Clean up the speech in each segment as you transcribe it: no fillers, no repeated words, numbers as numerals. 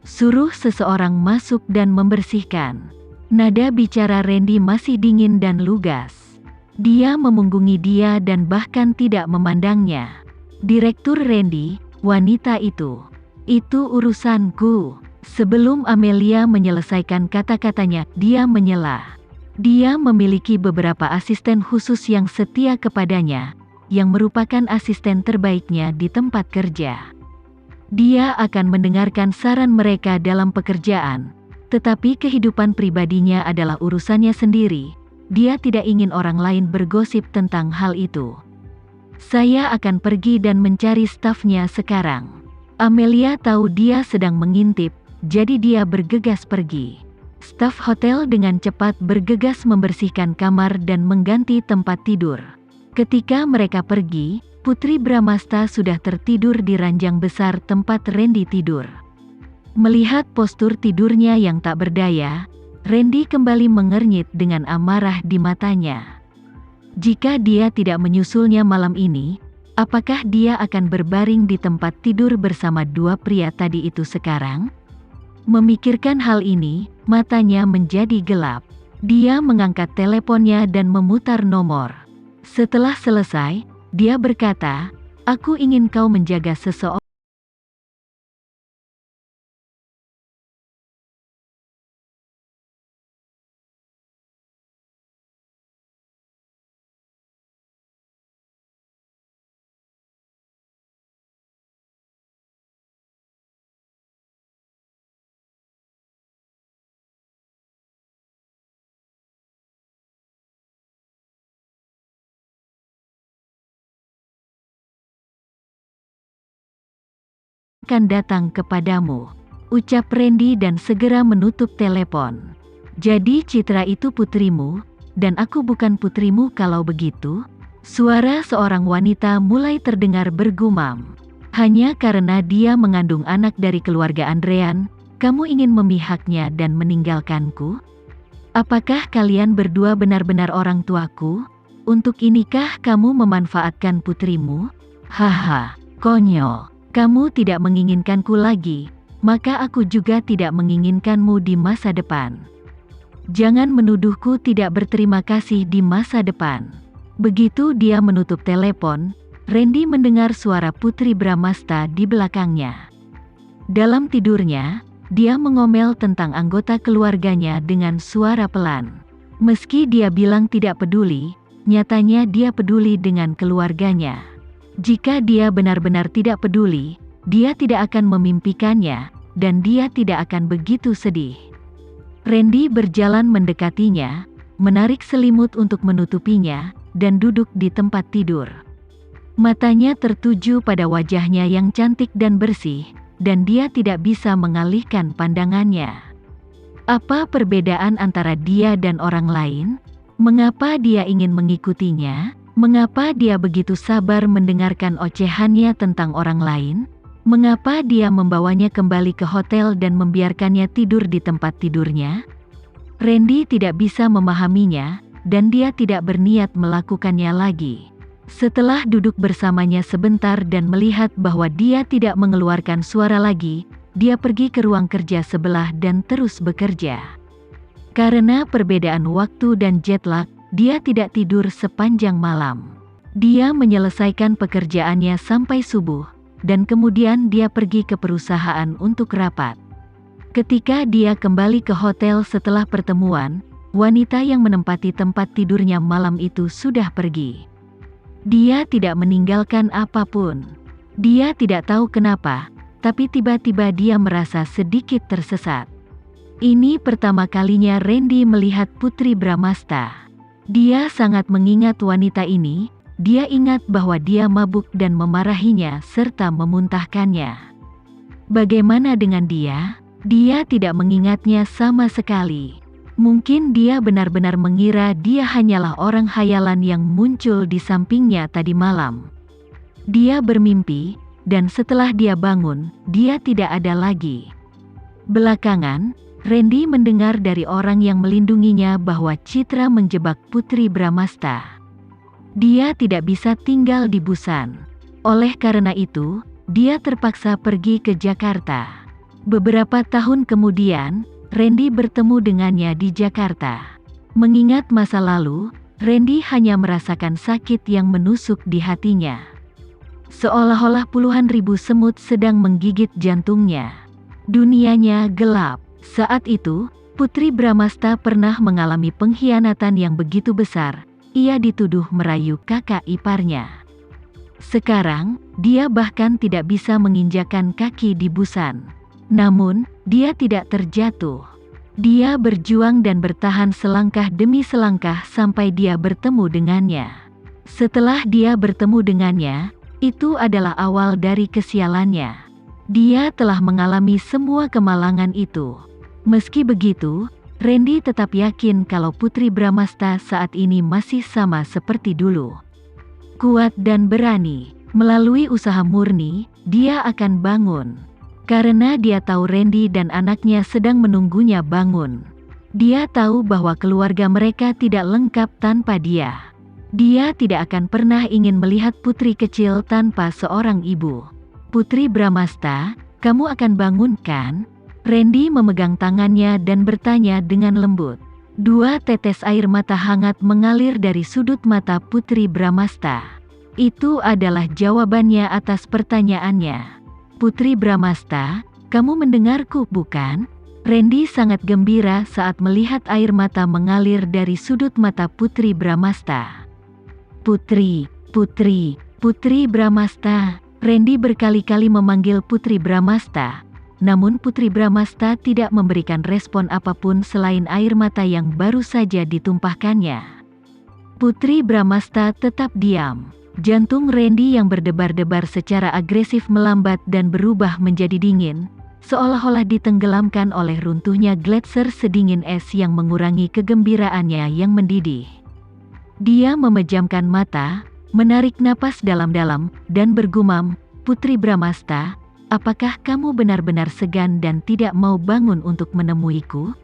Suruh seseorang masuk dan membersihkan. Nada bicara Randy masih dingin dan lugas. Dia memunggungi dia dan bahkan tidak memandangnya. Direktur Randy, wanita itu. Itu urusanku. Sebelum Amelia menyelesaikan kata-katanya, dia menyela. Dia memiliki beberapa asisten khusus yang setia kepadanya, yang merupakan asisten terbaiknya di tempat kerja. Dia akan mendengarkan saran mereka dalam pekerjaan, tetapi kehidupan pribadinya adalah urusannya sendiri. Dia tidak ingin orang lain bergosip tentang hal itu. Saya akan pergi dan mencari stafnya sekarang. Amelia tahu dia sedang mengintip, jadi dia bergegas pergi. Staf hotel dengan cepat bergegas membersihkan kamar dan mengganti tempat tidur. Ketika mereka pergi, Putri Bramasta sudah tertidur di ranjang besar tempat Randy tidur. Melihat postur tidurnya yang tak berdaya, Randy kembali mengernyit dengan amarah di matanya. Jika dia tidak menyusulnya malam ini, apakah dia akan berbaring di tempat tidur bersama dua pria tadi itu sekarang? Memikirkan hal ini, matanya menjadi gelap. Dia mengangkat teleponnya dan memutar nomor. Setelah selesai, dia berkata, "Aku ingin kau menjaga seseorang." Akan datang kepadamu, ucap Randy dan segera menutup telepon. Jadi Citra itu putrimu, dan aku bukan putrimu kalau begitu? Suara seorang wanita mulai terdengar bergumam. Hanya karena dia mengandung anak dari keluarga Andrean, kamu ingin memihaknya dan meninggalkanku? Apakah kalian berdua benar-benar orang tuaku? Untuk inikah kamu memanfaatkan putrimu? Haha, konyol. Kamu tidak menginginkanku lagi, maka aku juga tidak menginginkanmu di masa depan. Jangan menuduhku tidak berterima kasih di masa depan. Begitu dia menutup telepon, Randy mendengar suara Putri Bramasta di belakangnya. Dalam tidurnya, dia mengomel tentang anggota keluarganya dengan suara pelan. Meski dia bilang tidak peduli, nyatanya dia peduli dengan keluarganya. Jika dia benar-benar tidak peduli, dia tidak akan memimpikannya, dan dia tidak akan begitu sedih. Randy berjalan mendekatinya, menarik selimut untuk menutupinya, dan duduk di tempat tidur. Matanya tertuju pada wajahnya yang cantik dan bersih, dan dia tidak bisa mengalihkan pandangannya. Apa perbedaan antara dia dan orang lain? Mengapa dia ingin mengikutinya? Mengapa dia begitu sabar mendengarkan ocehannya tentang orang lain? Mengapa dia membawanya kembali ke hotel dan membiarkannya tidur di tempat tidurnya? Randy tidak bisa memahaminya, dan dia tidak berniat melakukannya lagi. Setelah duduk bersamanya sebentar dan melihat bahwa dia tidak mengeluarkan suara lagi, dia pergi ke ruang kerja sebelah dan terus bekerja. Karena perbedaan waktu dan jet lag, dia tidak tidur sepanjang malam. Dia menyelesaikan pekerjaannya sampai subuh, dan kemudian dia pergi ke perusahaan untuk rapat. Ketika dia kembali ke hotel setelah pertemuan, wanita yang menempati tempat tidurnya malam itu sudah pergi. Dia tidak meninggalkan apapun. Dia tidak tahu kenapa, tapi tiba-tiba dia merasa sedikit tersesat. Ini pertama kalinya Randy melihat Putri Bramasta. Dia sangat mengingat wanita ini. Dia ingat bahwa dia mabuk dan memarahinya serta memuntahkannya. Bagaimana dengan dia? Dia tidak mengingatnya sama sekali. Mungkin dia benar-benar mengira dia hanyalah orang khayalan yang muncul di sampingnya tadi malam. Dia bermimpi, dan setelah dia bangun, dia tidak ada lagi. Belakangan, Randy mendengar dari orang yang melindunginya bahwa Citra menjebak Putri Bramasta. Dia tidak bisa tinggal di Busan. Oleh karena itu, dia terpaksa pergi ke Jakarta. Beberapa tahun kemudian, Randy bertemu dengannya di Jakarta. Mengingat masa lalu, Randy hanya merasakan sakit yang menusuk di hatinya. Seolah-olah puluhan ribu semut sedang menggigit jantungnya. Dunianya gelap. Saat itu, Putri Bramasta pernah mengalami pengkhianatan yang begitu besar. Ia dituduh merayu kakak iparnya. Sekarang, dia bahkan tidak bisa menginjakan kaki di Busan. Namun, dia tidak terjatuh. Dia berjuang dan bertahan selangkah demi selangkah sampai dia bertemu dengannya. Setelah dia bertemu dengannya, itu adalah awal dari kesialannya. Dia telah mengalami semua kemalangan itu. Meski begitu, Randy tetap yakin kalau Putri Bramasta saat ini masih sama seperti dulu. Kuat dan berani, melalui usaha murni, dia akan bangun. Karena dia tahu Randy dan anaknya sedang menunggunya bangun. Dia tahu bahwa keluarga mereka tidak lengkap tanpa dia. Dia tidak akan pernah ingin melihat putri kecil tanpa seorang ibu. Putri Bramasta, kamu akan bangun kan? Randy memegang tangannya dan bertanya dengan lembut. 2 tetes air mata hangat mengalir dari sudut mata Putri Bramasta. Itu adalah jawabannya atas pertanyaannya. Putri Bramasta, kamu mendengarku bukan? Randy sangat gembira saat melihat air mata mengalir dari sudut mata Putri Bramasta. Putri Bramasta. Randy berkali-kali memanggil Putri Bramasta. Namun Putri Bramasta tidak memberikan respon apapun selain air mata yang baru saja ditumpahkannya. Putri Bramasta tetap diam. Jantung Randy yang berdebar-debar secara agresif melambat dan berubah menjadi dingin, seolah-olah ditenggelamkan oleh runtuhnya gletser sedingin es yang mengurangi kegembiraannya yang mendidih. Dia memejamkan mata, menarik napas dalam-dalam, dan bergumam, Putri Bramasta, apakah kamu benar-benar segan dan tidak mau bangun untuk menemuiku?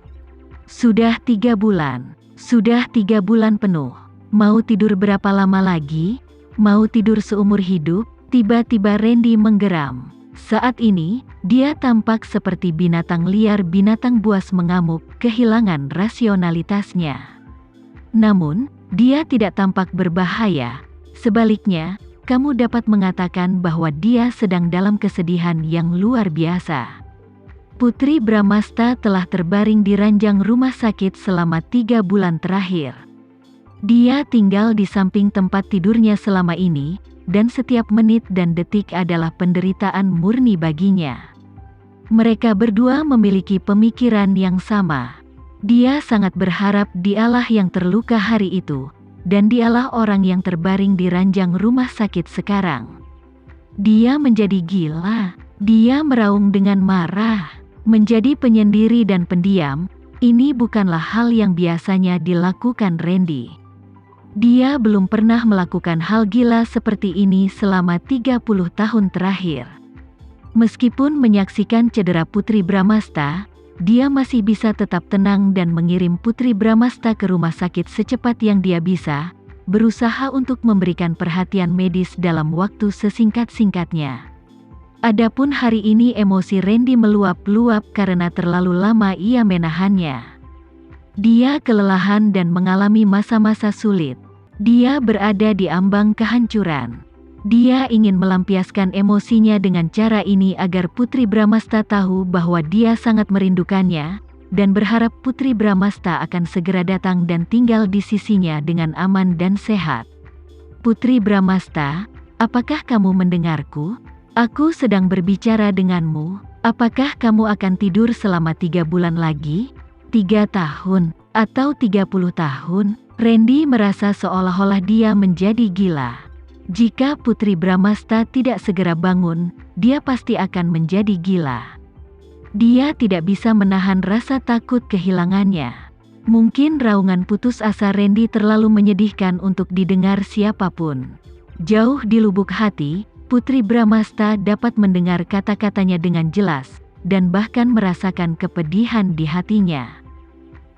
Sudah 3 bulan. Sudah 3 bulan penuh. Mau tidur berapa lama lagi? Mau tidur seumur hidup? Tiba-tiba Randy menggeram. Saat ini, dia tampak seperti binatang liar, binatang buas mengamuk, kehilangan rasionalitasnya. Namun, dia tidak tampak berbahaya. Sebaliknya, kamu dapat mengatakan bahwa dia sedang dalam kesedihan yang luar biasa. Putri Bramasta telah terbaring di ranjang rumah sakit selama 3 bulan terakhir. Dia tinggal di samping tempat tidurnya selama ini, dan setiap menit dan detik adalah penderitaan murni baginya. Mereka berdua memiliki pemikiran yang sama. Dia sangat berharap dialah yang terluka hari itu, dan dialah orang yang terbaring di ranjang rumah sakit sekarang. Dia menjadi gila. Dia meraung dengan marah. Menjadi penyendiri dan pendiam, ini bukanlah hal yang biasanya dilakukan Randy. Dia belum pernah melakukan hal gila seperti ini selama 30 tahun terakhir. Meskipun menyaksikan cedera Putri Bramasta, dia masih bisa tetap tenang dan mengirim Putri Bramasta ke rumah sakit secepat yang dia bisa, berusaha untuk memberikan perhatian medis dalam waktu sesingkat-singkatnya. Adapun hari ini emosi Randy meluap-luap karena terlalu lama ia menahannya. Dia kelelahan dan mengalami masa-masa sulit. Dia berada di ambang kehancuran. Dia ingin melampiaskan emosinya dengan cara ini agar Putri Bramasta tahu bahwa dia sangat merindukannya, dan berharap Putri Bramasta akan segera datang dan tinggal di sisinya dengan aman dan sehat. Putri Bramasta, apakah kamu mendengarku? Aku sedang berbicara denganmu. Apakah kamu akan tidur selama 3 bulan lagi? 3 tahun, atau 30 tahun, Randy merasa seolah-olah dia menjadi gila. Jika Putri Bramasta tidak segera bangun, dia pasti akan menjadi gila. Dia tidak bisa menahan rasa takut kehilangannya. Mungkin raungan putus asa Randy terlalu menyedihkan untuk didengar siapapun. Jauh di lubuk hati, Putri Bramasta dapat mendengar kata-katanya dengan jelas, dan bahkan merasakan kepedihan di hatinya.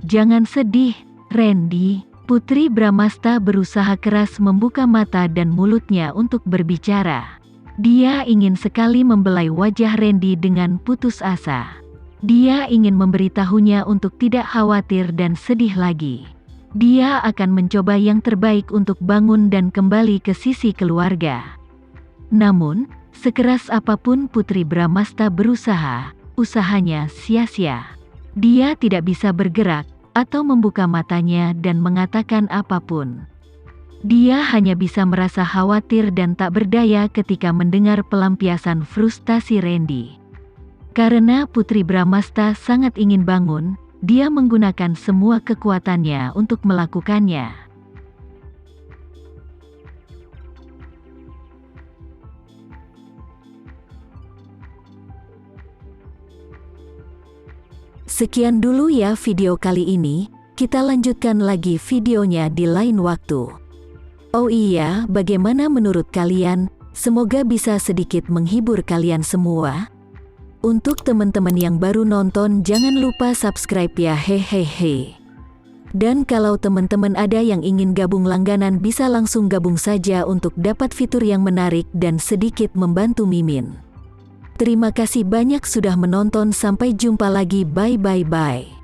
Jangan sedih, Randy. Putri Bramasta berusaha keras membuka mata dan mulutnya untuk berbicara. Dia ingin sekali membelai wajah Randy dengan putus asa. Dia ingin memberitahunya untuk tidak khawatir dan sedih lagi. Dia akan mencoba yang terbaik untuk bangun dan kembali ke sisi keluarga. Namun, sekeras apapun Putri Bramasta berusaha, usahanya sia-sia. Dia tidak bisa bergerak atau membuka matanya dan mengatakan apapun. Dia hanya bisa merasa khawatir dan tak berdaya ketika mendengar pelampiasan frustasi Randy. Karena Putri Bramasta sangat ingin bangun, dia menggunakan semua kekuatannya untuk melakukannya. Sekian dulu ya video kali ini, kita lanjutkan lagi videonya di lain waktu. Oh iya, bagaimana menurut kalian? Semoga bisa sedikit menghibur kalian semua. Untuk teman-teman yang baru nonton, jangan lupa subscribe ya, hehehe. Dan kalau teman-teman ada yang ingin gabung langganan, bisa langsung gabung saja untuk dapat fitur yang menarik dan sedikit membantu Mimin. Terima kasih banyak sudah menonton, sampai jumpa lagi, bye bye bye.